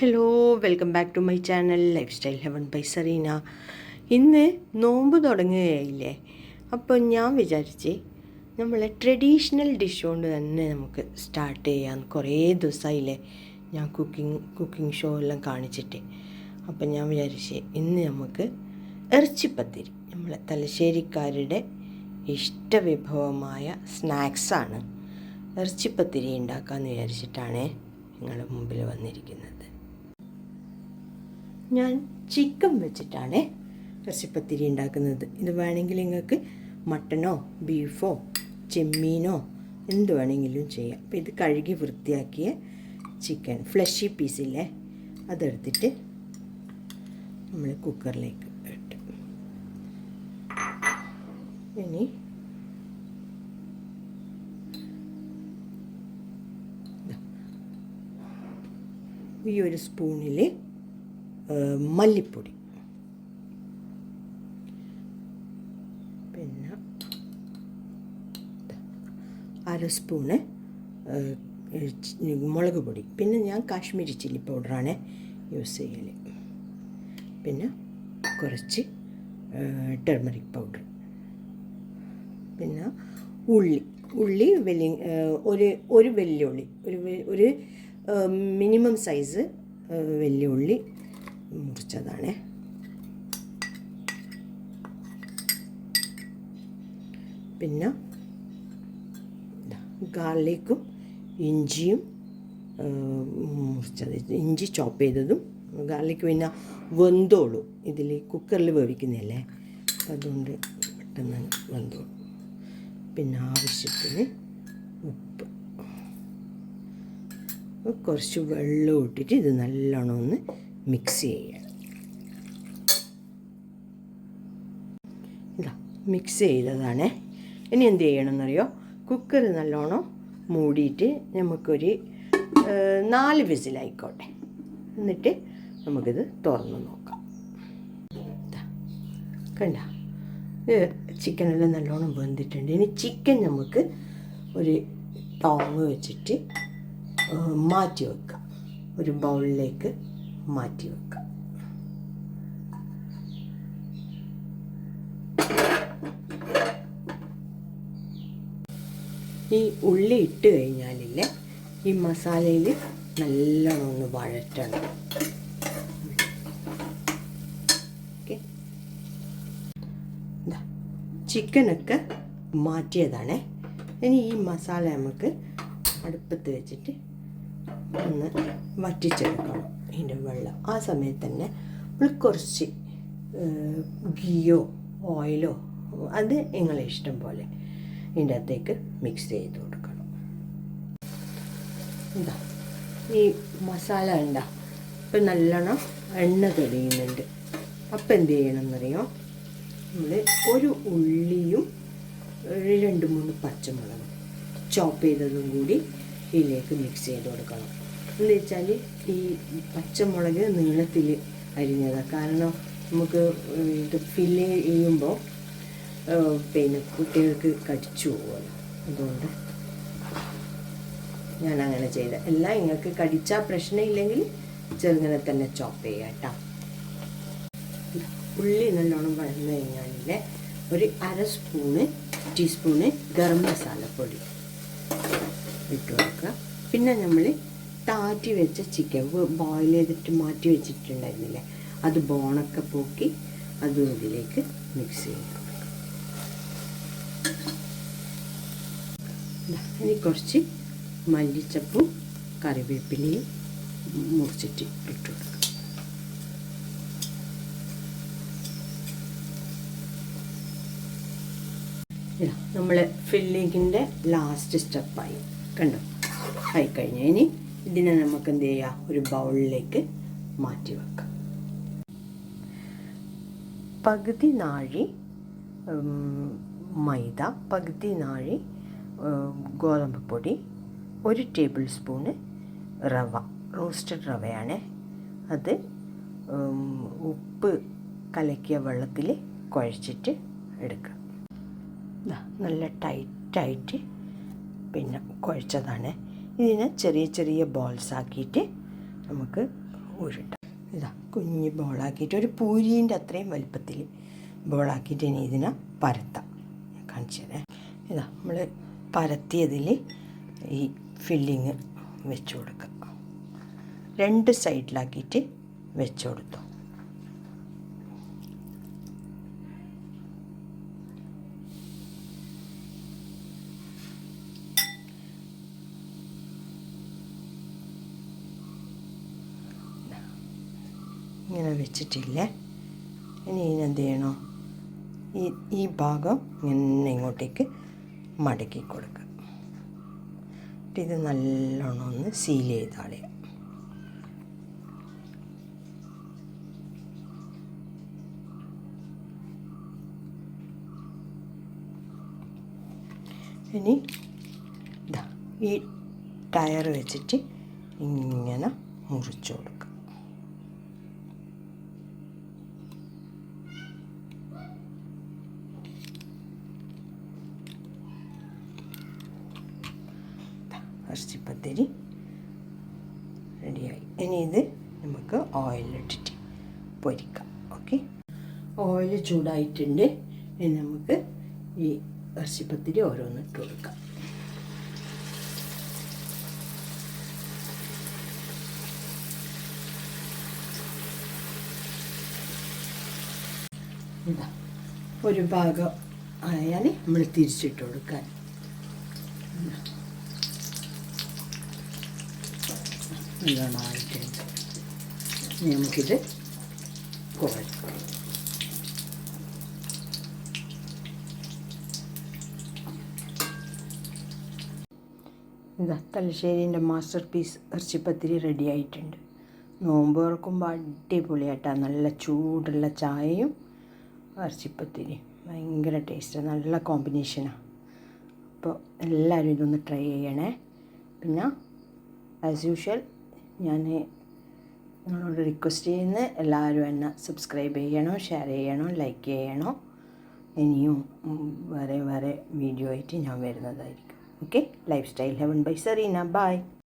Hello, welcome back to my channel lifestyle heaven by Sareena. ഇന്ന് നോമ്പ് തുടങ്ങുകയായില്ലേ, അപ്പോൾ ഞാൻ വിചാരിച്ച് നമ്മളെ ട്രഡീഷണൽ ഡിഷ് കൊണ്ട് തന്നെ നമുക്ക് സ്റ്റാർട്ട് ചെയ്യാം. കുറേ ദിവസമായില്ലേ ഞാൻ കുക്കിംഗ് ഷോ എല്ലാം കാണിച്ചിട്ട്. അപ്പം ഞാൻ വിചാരിച്ച് ഇന്ന് നമുക്ക് ഇറച്ചിപ്പത്തിരി, നമ്മളെ തലശ്ശേരിക്കാരുടെ ഇഷ്ടവിഭവമായ സ്നാക്സാണ് ഇറച്ചിപ്പത്തിരി ഉണ്ടാക്കാമെന്ന് വിചാരിച്ചിട്ടാണ് നിങ്ങളുടെ മുമ്പിൽ വന്നിരിക്കുന്നത്. ഞാൻ ചിക്കൻ വെച്ചിട്ടാണ് ഇറച്ചിപ്പത്തിരി ഉണ്ടാക്കുന്നത്. ഇത് വേണമെങ്കിൽ നിങ്ങൾക്ക് മട്ടനോ ബീഫോ ചെമ്മീനോ എന്ത് വേണമെങ്കിലും ചെയ്യാം. അപ്പോൾ ഇത് കഴുകി വൃത്തിയാക്കിയ ചിക്കൻ ഫ്ലഷി പീസില്ലേ, അതെടുത്തിട്ട് നമ്മൾ കുക്കറിലേക്ക് ഇട്ട് ഇനി ഈ ഒരു സ്പൂണിൽ മല്ലിപ്പൊടി, പിന്നെ അര സ്പൂണ് മുളക് പൊടി, പിന്നെ ഞാൻ കാശ്മീരി ചില്ലി പൗഡറാണ് യൂസ് ചെയ്യൽ, പിന്നെ കുറച്ച് ടർമറിക് പൗഡർ, പിന്നെ ഉള്ളി ഒരു വെല്ലുള്ളി, ഒരു മിനിമം സൈസ് വെല്ലുള്ളി മുറിച്ചതാണ്, പിന്നെ ഗാർലിക്കും ഇഞ്ചിയും മുറിച്ചത്, ഇഞ്ചി ചോപ്പ് ചെയ്തതും. ഗാർലിക്ക് പിന്നെ വെന്തോളൂ, ഇതിൽ കുക്കറിൽ വേവിക്കുന്നതല്ലേ, അതുകൊണ്ട് പെട്ടെന്ന് വെന്തോളൂ. പിന്നെ ആവശ്യത്തിന് ഉപ്പ്, കുറച്ച് വെള്ളം ഇട്ടിട്ട് ഇത് നല്ലോണം ഒന്ന് മിക്സ് ചെയ്യുക. ഇതാ മിക്സ് ചെയ്തതാണ്. ഇനി എന്ത് ചെയ്യണമെന്നറിയോ, കുക്കർ നല്ലോണം മൂടിയിട്ട് നമുക്കൊരു 4 വിസിലായിക്കോട്ടെ, എന്നിട്ട് നമുക്കിത് തുറന്ന് നോക്കാം. കണ്ട, ചിക്കനെല്ലാം നല്ലോണം വെന്തിട്ടുണ്ട്. ഇനി ചിക്കൻ നമുക്ക് ഒരു ടോങ് വെച്ചിട്ട് മാറ്റി വെക്കാം, ഒരു ബൗളിലേക്ക് മാറ്റി വെക്കാം. ഈ ഉള്ളി ഇട്ട് കഴിഞ്ഞാലില്ലേ, ഈ മസാലയിൽ നല്ലോണം ഒന്ന് വഴറ്റണം. ഓക്കെ, ചിക്കനൊക്കെ മാറ്റിയതാണ്. ഇനി ഈ മസാല നമുക്ക് അടുപ്പത്ത് വെച്ചിട്ട് ഒന്ന് വറ്റിച്ചെടുക്കണം ഇതിൻ്റെ വെള്ളം. ആ സമയത്ത് തന്നെ നമ്മൾ കുറച്ച് ഗീയോ ഓയിലോ, അത് നിങ്ങളെ ഇഷ്ടം പോലെ ഇതിൻ്റെ അകത്തേക്ക് മിക്സ് ചെയ്ത് കൊടുക്കണം. എന്താ ഈ മസാല ഉണ്ടാ ഇപ്പം നല്ലോണം എണ്ണ തെളിയുന്നുണ്ട്. അപ്പം എന്ത് ചെയ്യണമെന്നറിയോ, നമ്മൾ ഒരു ഉള്ളിയും 2-3 പച്ചമുളകും ചോപ്പ് ചെയ്തതും കൂടി ഇതിലേക്ക് മിക്സ് ചെയ്ത് കൊടുക്കണം. എന്ന് വെച്ചാൽ ഈ പച്ചമുളക് നീളത്തിൽ അരിഞ്ഞതാണ്, കാരണം നമുക്ക് ഇത് ഫില്ല് ചെയ്യുമ്പോൾ പിന്നെ കുട്ടികൾക്ക് കടിച്ചു പോകുമല്ലോ, അതുകൊണ്ട് ഞാൻ അങ്ങനെ ചെയ്ത. എല്ലാം നിങ്ങൾക്ക് കടിച്ചാൽ പ്രശ്നമില്ലെങ്കിൽ ചെറുങ്ങനെ തന്നെ ചോപ്പ് ചെയ്യാം കേട്ടോ. ഉള്ളി നല്ലോണം വഴന്നു കഴിഞ്ഞാൽ ഒരു ടീസ്പൂണ് ഗരം മസാലപ്പൊടി ഇട്ട് കൊടുക്കുക. പിന്നെ നമ്മൾ താറ്റി വെച്ച ചിക്കൻ ബോയിൽ ചെയ്തിട്ട് മാറ്റി വെച്ചിട്ടുണ്ടായിരുന്നില്ലേ, അത് ബോണൊക്കെ പോക്കി അതും ഇതിലേക്ക് മിക്സ് ചെയ്യും. ഇനി കുറച്ച് മല്ലിച്ചപ്പും കറിവേപ്പിലയും മുറിച്ചിട്ട് ഇട്ട് കൊടുക്കുക. നമ്മളെ ഫില്ലിങ്ങിൻ്റെ ലാസ്റ്റ് സ്റ്റെപ്പായി, കണ്ടോ, ആയിക്കഴിഞ്ഞാൽ ഇനി ഇതിനെ നമുക്ക് എന്ത് ചെയ്യാം, ഒരു ബൗളിലേക്ക് മാറ്റി വെക്കാം. പകുതി നാഴി മൈദ, പകുതി നാഴി ഗോതമ്പ് പൊടി, 1 ടേബിൾ സ്പൂണ് റവ, റോസ്റ്റഡ് റവയാണ് അത്, ഉപ്പ് കലക്കിയ വെള്ളത്തിൽ കുഴച്ചിട്ട് എടുക്കുക. നല്ല ടൈറ്റായിട്ട് പിന്നെ കുഴച്ചതാണ്. ഇതിനെ ചെറിയ ചെറിയ ബോൾസ് ആക്കിയിട്ട് നമുക്ക് ഉരുട്ട. ഇതാ കുഞ്ഞ് ബോളാക്കിയിട്ട് ഒരു പൂരീൻ്റെ അത്രയും വലുപ്പത്തിൽ ബോളാക്കിയിട്ട് ഇനി ഇതിനെ പരത്താം. കാണിച്ചു തരാം. ഇതാ നമ്മൾ പരത്തിയതിൽ ഈ ഫില്ലിങ് വെച്ച് കൊടുക്കുക. 2 സൈഡിലാക്കിയിട്ട് വെച്ച് കൊടുത്തു. ഇങ്ങനെ വെച്ചിട്ടില്ലേ. ഇനി ഇതിനെന്ത് ചെയ്യണോ, ഈ ഭാഗം ഇങ്ങനെ ഇങ്ങോട്ടേക്ക് മടക്കി കൊടുക്കുക. ഇത് നല്ലോണം ഒന്ന് സീൽ ചെയ്താളെ. ഇനി ഇതാ ഈ ടയർ വെച്ചിട്ട് ഇങ്ങനെ മുറിച്ചു കൊടുക്കുക. ഇറച്ചിപ്പത്തിരി റെഡിയായി. ഇനി ഇത് നമുക്ക് ഓയിലിട്ടിട്ട് പൊരിക്കാം. ഓക്കെ, ഓയിൽ ചൂടായിട്ടുണ്ട്. ഇനി നമുക്ക് ഈ ഇറച്ചിപ്പത്തിരി ഓരോന്നിട്ട് കൊടുക്കാം. ഇതാ ഒരു ഭാഗം ആയാൽ നമ്മൾ തിരിച്ചിട്ട് കൊടുക്കാൻ. നല്ലോണം ആയിട്ടുണ്ട്. ഇനി നമുക്കിത് കുഴക്കാം. ഇതാ തലശ്ശേരീൻ്റെ മാസ്റ്റർ പീസ് ഇറച്ചിപ്പത്തിരി റെഡി ആയിട്ടുണ്ട്. നോമ്പ് തുറക്കുമ്പോൾ അടിപൊളിയായിട്ടാണ്. നല്ല ചൂടുള്ള ചായയും ഇറച്ചിപ്പത്തിരിയും ഭയങ്കര ടേസ്റ്റ്, നല്ല കോമ്പിനേഷനാണ്. അപ്പോൾ എല്ലാവരും ഇതൊന്ന് ട്രൈ ചെയ്യണേ. പിന്നെ ആസ് യൂഷ്വൽ ഞാൻ നിങ്ങളോട് റിക്വസ്റ്റ് ചെയ്യുന്നത് എല്ലാവരും എന്നെ സബ്സ്ക്രൈബ് ചെയ്യണം, ഷെയർ ചെയ്യണം, ലൈക്ക് ചെയ്യണം. ഇനിയും വേറെ വീഡിയോ ആയിട്ട് ഞാൻ വരുന്നതായിരിക്കും. Okay, lifestyle heaven by Sereena. By.